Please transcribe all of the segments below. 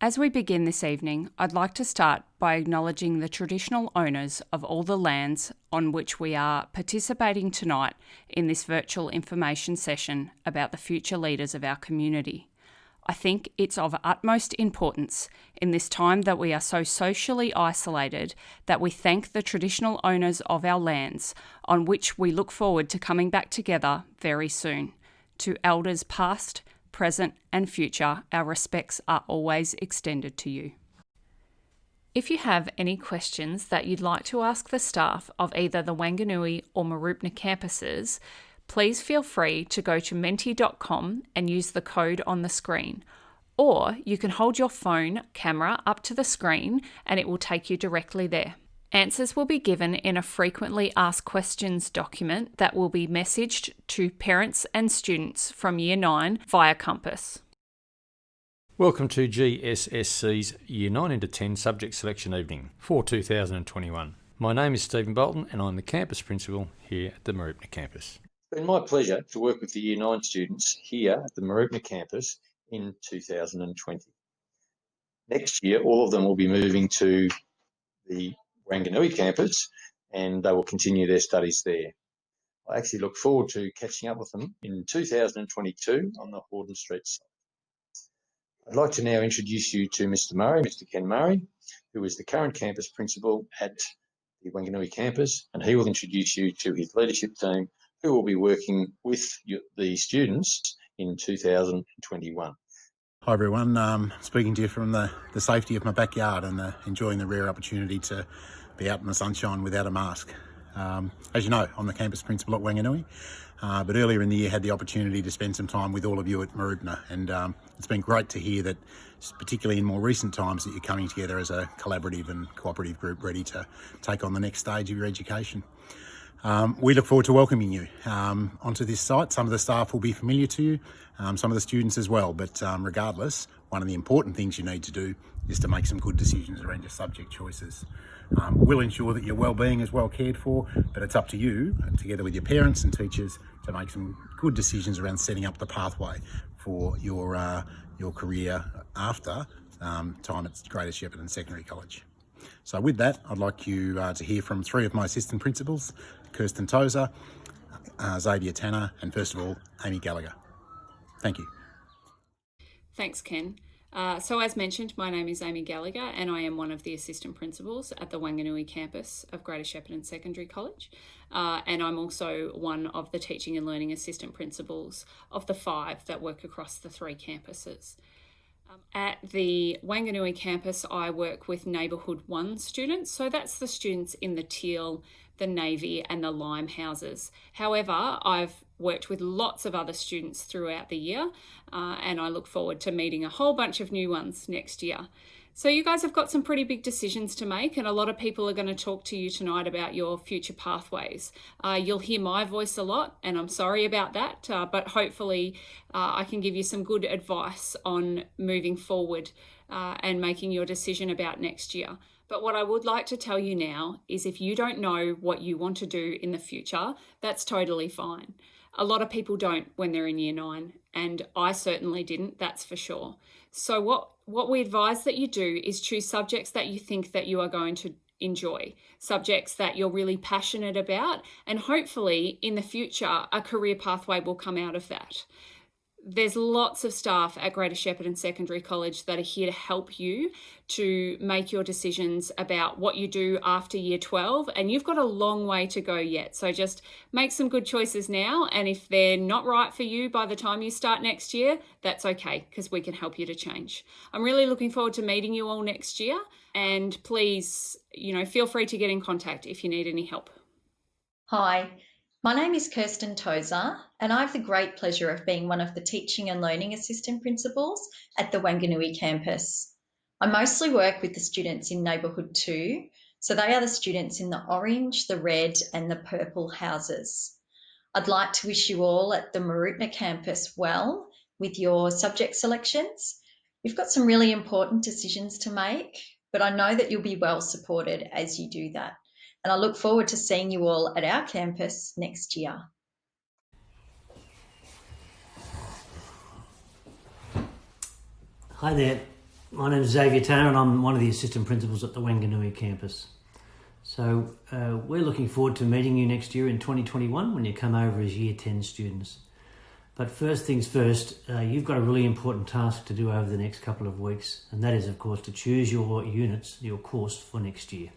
As we begin this evening, I'd like to start by acknowledging the traditional owners of all the lands on which we are participating tonight in this virtual information session about the future leaders of our community. I think it's of utmost importance in this time that we are so socially isolated that we thank the traditional owners of our lands, on which we look forward to coming back together very soon. To elders past, present and future, our respects are always extended to you. If you have any questions that you'd like to ask the staff of either the Wanganui or Mooroopna campuses, please feel free to go to menti.com and use the code on the screen. Or you can hold your phone camera up to the screen and it will take you directly there. Answers will be given in a frequently asked questions document that will be messaged to parents and students from Year 9 via Compass. Welcome to GSSC's Year 9 into 10 subject selection evening for 2021. My name is Stephen Bolton and I'm the campus principal here at the Mooroopna campus. It's been my pleasure to work with the Year 9 students here at the Mooroopna campus in 2020. Next year, all of them will be moving to the Wanganui campus and they will continue their studies there. I actually look forward to catching up with them in 2022 on the Horden Street site. I'd like to now introduce you to Mr. Murray, Mr. Ken Murray, who is the current campus principal at the Wanganui campus, and he will introduce you to his leadership team who will be working with the students in 2021. Hi everyone, speaking to you from the safety of my backyard and enjoying the rare opportunity to be out in the sunshine without a mask. As you know, I'm the campus principal at Wanganui, but earlier in the year had the opportunity to spend some time with all of you at Mooroopna, and it's been great to hear that, particularly in more recent times, that you're coming together as a collaborative and cooperative group ready to take on the next stage of your education. We look forward to welcoming you onto this site. Some of the staff will be familiar to you, some of the students as well, but regardless, one of the important things you need to do is to make some good decisions around your subject choices. We'll ensure that your wellbeing is well cared for, but it's up to you, together with your parents and teachers, to make some good decisions around setting up the pathway for your career after time at Greater Shepparton Secondary College. So with that, I'd like you to hear from three of my assistant principals, Kirsten Tozer, Xavier Tanner, and first of all, Amy Gallagher. Thank you. Thanks, Ken. So as mentioned, my name is Amy Gallagher and I am one of the assistant principals at the Wanganui campus of Greater Shepparton Secondary College. And I'm also one of the teaching and learning assistant principals of the 5 that work across the 3 campuses. At the Wanganui campus, I work with Neighbourhood 1 students. So that's the students in the teal, the navy and the lime houses. However, I've worked with lots of other students throughout the year and I look forward to meeting a whole bunch of new ones next year. So you guys have got some pretty big decisions to make and a lot of people are going to talk to you tonight about your future pathways. You'll hear my voice a lot and I'm sorry about that, but hopefully I can give you some good advice on moving forward and making your decision about next year. But what I would like to tell you now is if you don't know what you want to do in the future, that's totally fine. A lot of people don't when they're in Year 9, and I certainly didn't, that's for sure. So what we advise that you do is choose subjects that you think that you are going to enjoy, subjects that you're really passionate about, and hopefully in the future, a career pathway will come out of that. There's lots of staff at Greater Shepparton Secondary College that are here to help you to make your decisions about what you do after Year 12, and you've got a long way to go yet. So just make some good choices now, and if they're not right for you by the time you start next year, that's okay, because we can help you to change. I'm really looking forward to meeting you all next year, and please, feel free to get in contact if you need any help. Hi. My name is Kirsten Tozer and I have the great pleasure of being one of the teaching and learning assistant principals at the Wanganui campus. I mostly work with the students in Neighbourhood 2, so they are the students in the orange, the red and the purple houses. I'd like to wish you all at the Mooroopna campus well with your subject selections. You've got some really important decisions to make, but I know that you'll be well supported as you do that. And I look forward to seeing you all at our campus next year. Hi there, My name is Xavier Tanner and I'm one of the assistant principals at the Wanganui campus. So we're looking forward to meeting you next year in 2021 when you come over as Year 10 students. But first things first, you've got a really important task to do over the next couple of weeks, and that is, of course, to choose your units, your course for next year.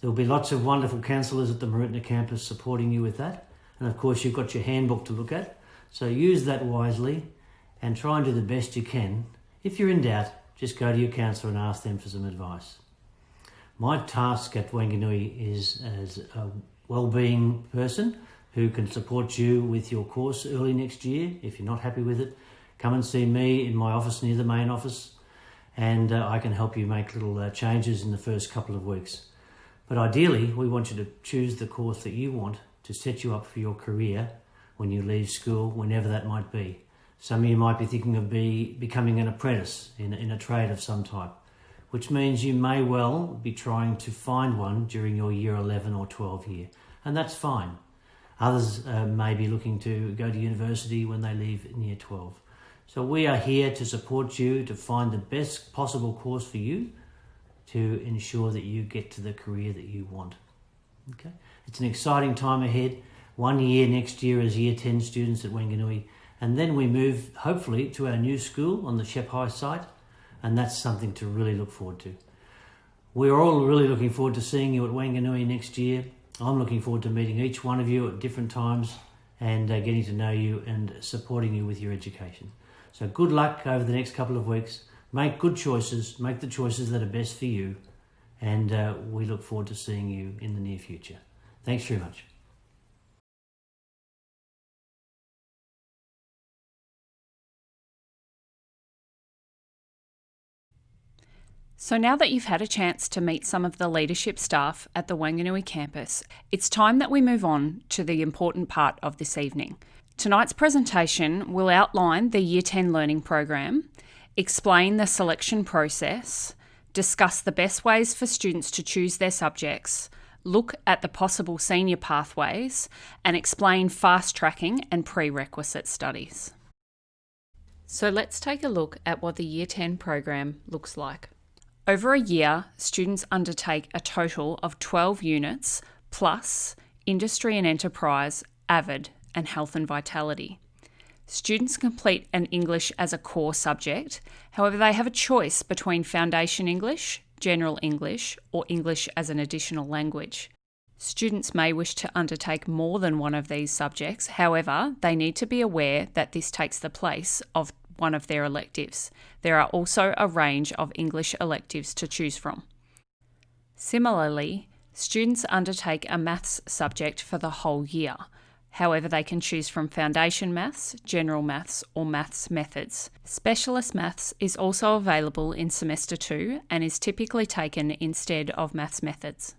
There will be lots of wonderful counsellors at the Marutna campus supporting you with that, and of course you've got your handbook to look at, so use that wisely and try and do the best you can. If you're in doubt, just go to your counsellor and ask them for some advice. My task at Wanganui is as a wellbeing person who can support you with your course early next year. If you're not happy with it, come and see me in my office near the main office, and I can help you make little changes in the first couple of weeks. But ideally, we want you to choose the course that you want to set you up for your career when you leave school, whenever that might be. Some of you might be thinking of becoming an apprentice in a trade of some type, which means you may well be trying to find one during your year 11 or 12 year, and that's fine. Others may be looking to go to university when they leave in year 12. So we are here to support you to find the best possible course for you to ensure that you get to the career that you want. Okay? It's an exciting time ahead. 1 year next year as Year 10 students at Wanganui, and then we move hopefully to our new school on the Shep High site, and that's something to really look forward to. We're all really looking forward to seeing you at Wanganui next year. I'm looking forward to meeting each one of you at different times and getting to know you and supporting you with your education. So good luck over the next couple of weeks. Make good choices, make the choices that are best for you, and we look forward to seeing you in the near future. Thanks very much. So now that you've had a chance to meet some of the leadership staff at the Wanganui campus, it's time that we move on to the important part of this evening. Tonight's presentation will outline the Year 10 learning program, explain the selection process, discuss the best ways for students to choose their subjects, look at the possible senior pathways, and explain fast tracking and prerequisite studies. So let's take a look at what the Year 10 program looks like. Over a year, students undertake a total of 12 units plus Industry and Enterprise, AVID, and Health and Vitality. Students complete an English as a core subject, however they have a choice between Foundation English, General English, or English as an additional language. Students may wish to undertake more than one of these subjects, however they need to be aware that this takes the place of one of their electives. There are also a range of English electives to choose from. Similarly, students undertake a maths subject for the whole year. However, they can choose from Foundation Maths, General Maths, or Maths Methods. Specialist Maths is also available in Semester 2 and is typically taken instead of Maths Methods.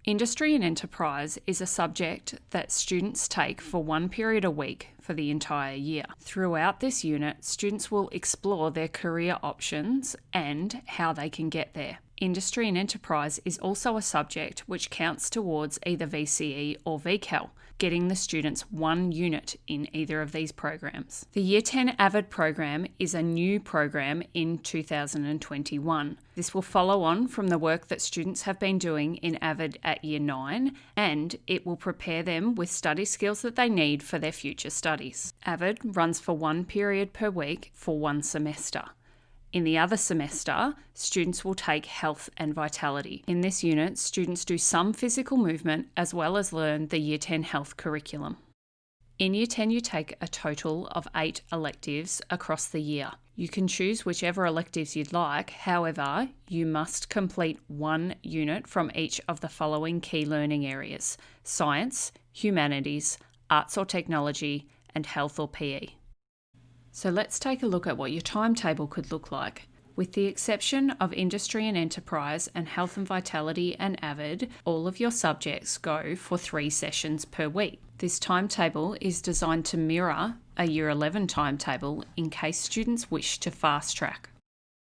Industry and Enterprise is a subject that students take for one period a week for the entire year. Throughout this unit, students will explore their career options and how they can get there. Industry and Enterprise is also a subject which counts towards either VCE or VCAL, getting the students 1 unit in either of these programs. The Year 10 AVID program is a new program in 2021. This will follow on from the work that students have been doing in AVID at Year 9, and it will prepare them with study skills that they need for their future studies. AVID runs for 1 period per week for 1 semester. In the other semester, students will take Health and Vitality. In this unit, students do some physical movement as well as learn the Year 10 health curriculum. In Year 10, you take a total of 8 electives across the year. You can choose whichever electives you'd like, however, you must complete 1 unit from each of the following key learning areas: Science, Humanities, Arts or Technology, and Health or PE. So let's take a look at what your timetable could look like. With the exception of Industry and Enterprise and Health and Vitality and AVID, all of your subjects go for 3 sessions per week. This timetable is designed to mirror a Year 11 timetable in case students wish to fast track.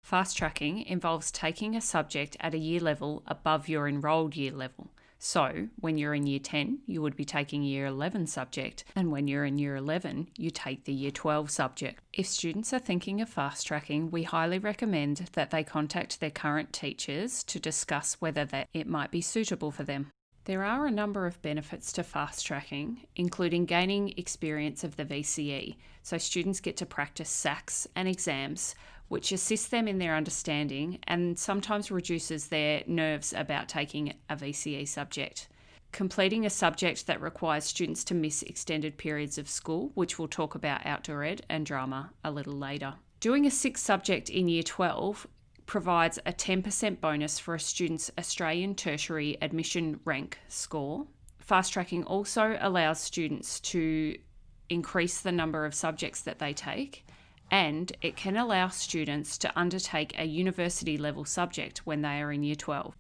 Fast tracking involves taking a subject at a year level above your enrolled year level. So when you're in year 10, you would be taking year 11 subject, and when you're in year 11, you take the year 12 subject. If students are thinking of fast tracking, we highly recommend that they contact their current teachers to discuss whether it might be suitable for them. There are a number of benefits to fast tracking, including gaining experience of the VCE, so students get to practice SACs and exams, which assists them in their understanding and sometimes reduces their nerves about taking a VCE subject. Completing a subject that requires students to miss extended periods of school, which we'll talk about outdoor ed and drama a little later. Doing a 6th subject in year 12 provides a 10% bonus for a student's Australian tertiary admission rank score. Fast tracking also allows students to increase the number of subjects that they take, and it can allow students to undertake a university level subject when they are in year 12.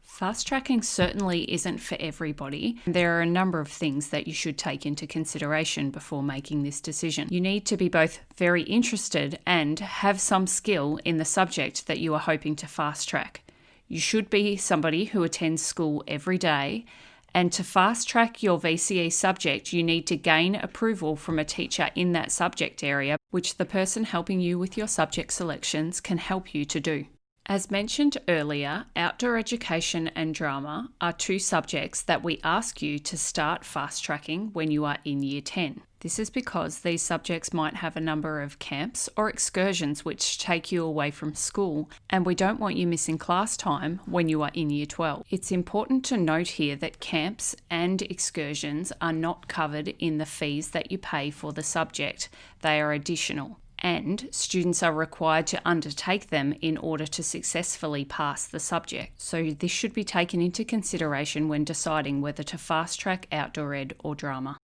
Fast tracking certainly isn't for everybody. There are a number of things that you should take into consideration before making this decision. You need to be both very interested and have some skill in the subject that you are hoping to fast track. You should be somebody who attends school every day, and to fast track your VCE subject, you need to gain approval from a teacher in that subject area, which the person helping you with your subject selections can help you to do. As mentioned earlier, outdoor education and drama are 2 subjects that we ask you to start fast tracking when you are in year 10. This is because these subjects might have a number of camps or excursions which take you away from school, and we don't want you missing class time when you are in year 12. It's important to note here that camps and excursions are not covered in the fees that you pay for the subject. They are additional, and students are required to undertake them in order to successfully pass the subject. So this should be taken into consideration when deciding whether to fast track outdoor ed or drama.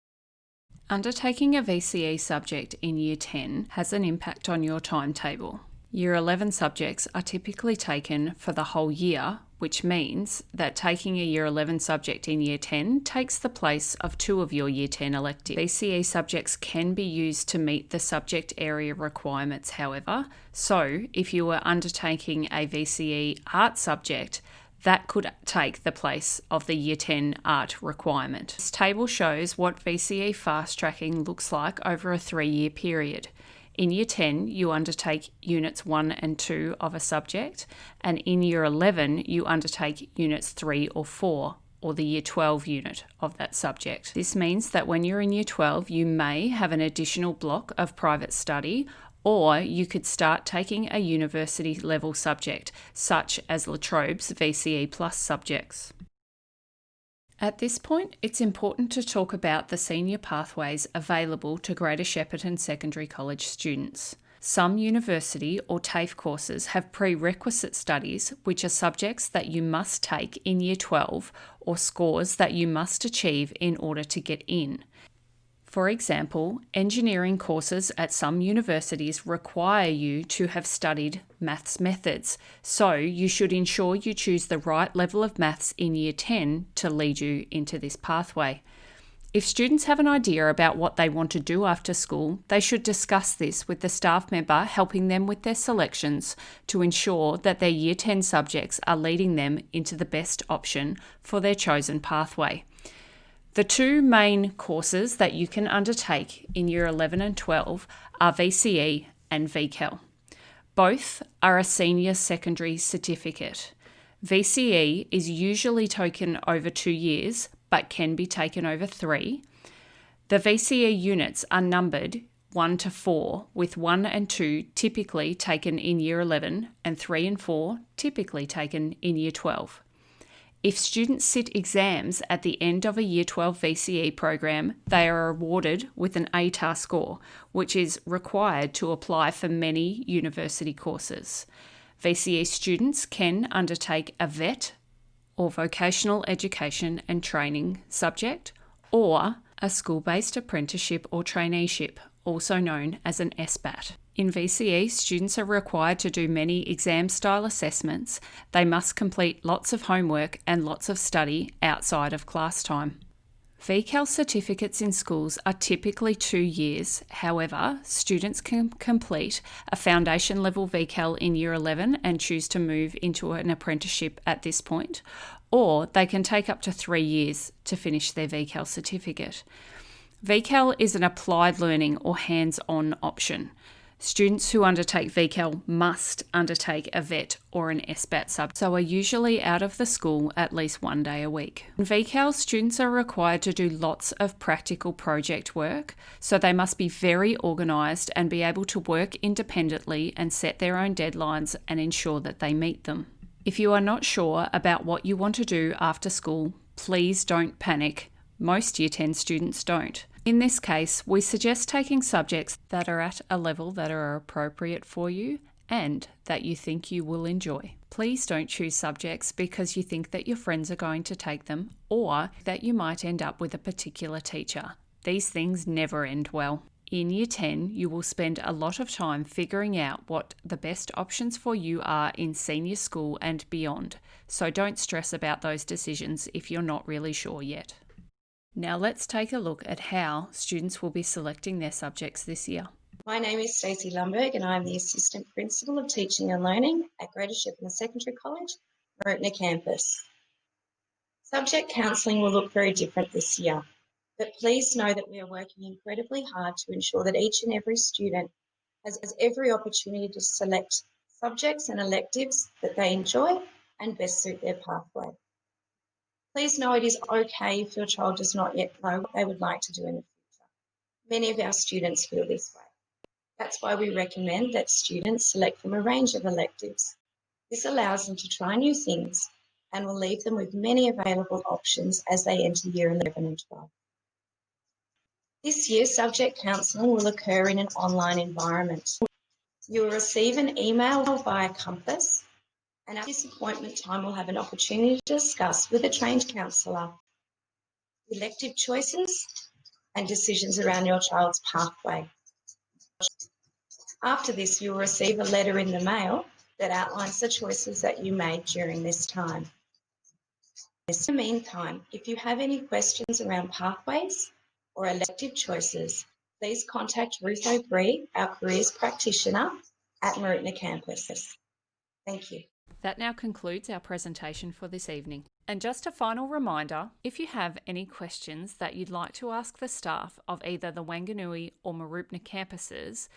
Undertaking a VCE subject in year 10 has an impact on your timetable. Year 11 subjects are typically taken for the whole year, which means that taking a year 11 subject in year 10 takes the place of 2 of your year 10 electives. VCE subjects can be used to meet the subject area requirements, however, so if you were undertaking a VCE art subject, that could take the place of the Year 10 art requirement. This table shows what VCE fast tracking looks like over a 3-year period. In Year 10, you undertake Units 1 and 2 of a subject, and in Year 11, you undertake Units 3 or 4, or the Year 12 unit of that subject. This means that when you're in Year 12, you may have an additional block of private study, or you could start taking a university level subject, such as La Trobe's VCE Plus subjects. At this point, it's important to talk about the senior pathways available to Greater Shepparton Secondary College students. Some university or TAFE courses have prerequisite studies, which are subjects that you must take in Year 12 or scores that you must achieve in order to get in. For example, engineering courses at some universities require you to have studied maths methods, so you should ensure you choose the right level of maths in Year 10 to lead you into this pathway. If students have an idea about what they want to do after school, they should discuss this with the staff member helping them with their selections to ensure that their Year 10 subjects are leading them into the best option for their chosen pathway. The 2 main courses that you can undertake in Year 11 and 12 are VCE and VCAL. Both are a senior secondary certificate. VCE is usually taken over 2 years, but can be taken over 3. The VCE units are numbered 1 to 4, with 1 and 2 typically taken in Year 11 and 3 and 4 typically taken in Year 12. If students sit exams at the end of a Year 12 VCE program, they are awarded with an ATAR score, which is required to apply for many university courses. VCE students can undertake a VET, or Vocational Education and Training subject, or a school-based apprenticeship or traineeship, also known as an SBAT. In VCE, students are required to do many exam-style assessments. They must complete lots of homework and lots of study outside of class time. VCAL certificates in schools are typically 2 years. However, students can complete a foundation level VCAL in Year 11 and choose to move into an apprenticeship at this point, or they can take up to 3 years to finish their VCAL certificate. VCAL is an applied learning or hands-on option. Students who undertake VCAL must undertake a VET or an SBAT subject, so are usually out of the school at least 1 day a week. In VCAL, students are required to do lots of practical project work, so they must be very organised and be able to work independently and set their own deadlines and ensure that they meet them. If you are not sure about what you want to do after school, please don't panic. Most Year 10 students don't. In this case, we suggest taking subjects that are at a level that are appropriate for you and that you think you will enjoy. Please don't choose subjects because you think that your friends are going to take them or that you might end up with a particular teacher. These things never end well. In Year 10, you will spend a lot of time figuring out what the best options for you are in senior school and beyond, so don't stress about those decisions if you're not really sure yet. Now let's take a look at how students will be selecting their subjects this year. My name is Stacey Lumberg and I'm the Assistant Principal of Teaching and Learning at Greater Shepparton Secondary College, Mooroopna campus. Subject counselling will look very different this year, but please know that we are working incredibly hard to ensure that each and every student has every opportunity to select subjects and electives that they enjoy and best suit their pathway. Please know it is okay if your child does not yet know what they would like to do in the future. Many of our students feel this way. That's why we recommend that students select from a range of electives. This allows them to try new things and will leave them with many available options as they enter year 11 and 12. This year, subject counselling will occur in an online environment. You will receive an email via Compass, and at this appointment time, we'll have an opportunity to discuss with a trained counsellor elective choices and decisions around your child's pathway. After this, you'll receive a letter in the mail that outlines the choices that you made during this time. In the meantime, if you have any questions around pathways or elective choices, please contact Ruth O'Bree, our careers practitioner at Mooroopna campus. Thank you. That now concludes our presentation for this evening. And just a final reminder, if you have any questions that you'd like to ask the staff of either the Wanganui or Mooroopna campuses,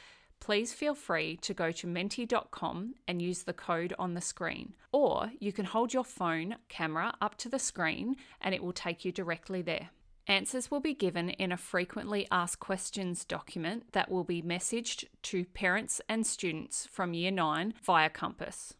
please feel free to go to menti.com and use the code on the screen. Or you can hold your phone camera up to the screen and it will take you directly there. Answers will be given in a frequently asked questions document that will be messaged to parents and students from Year 9 via Compass.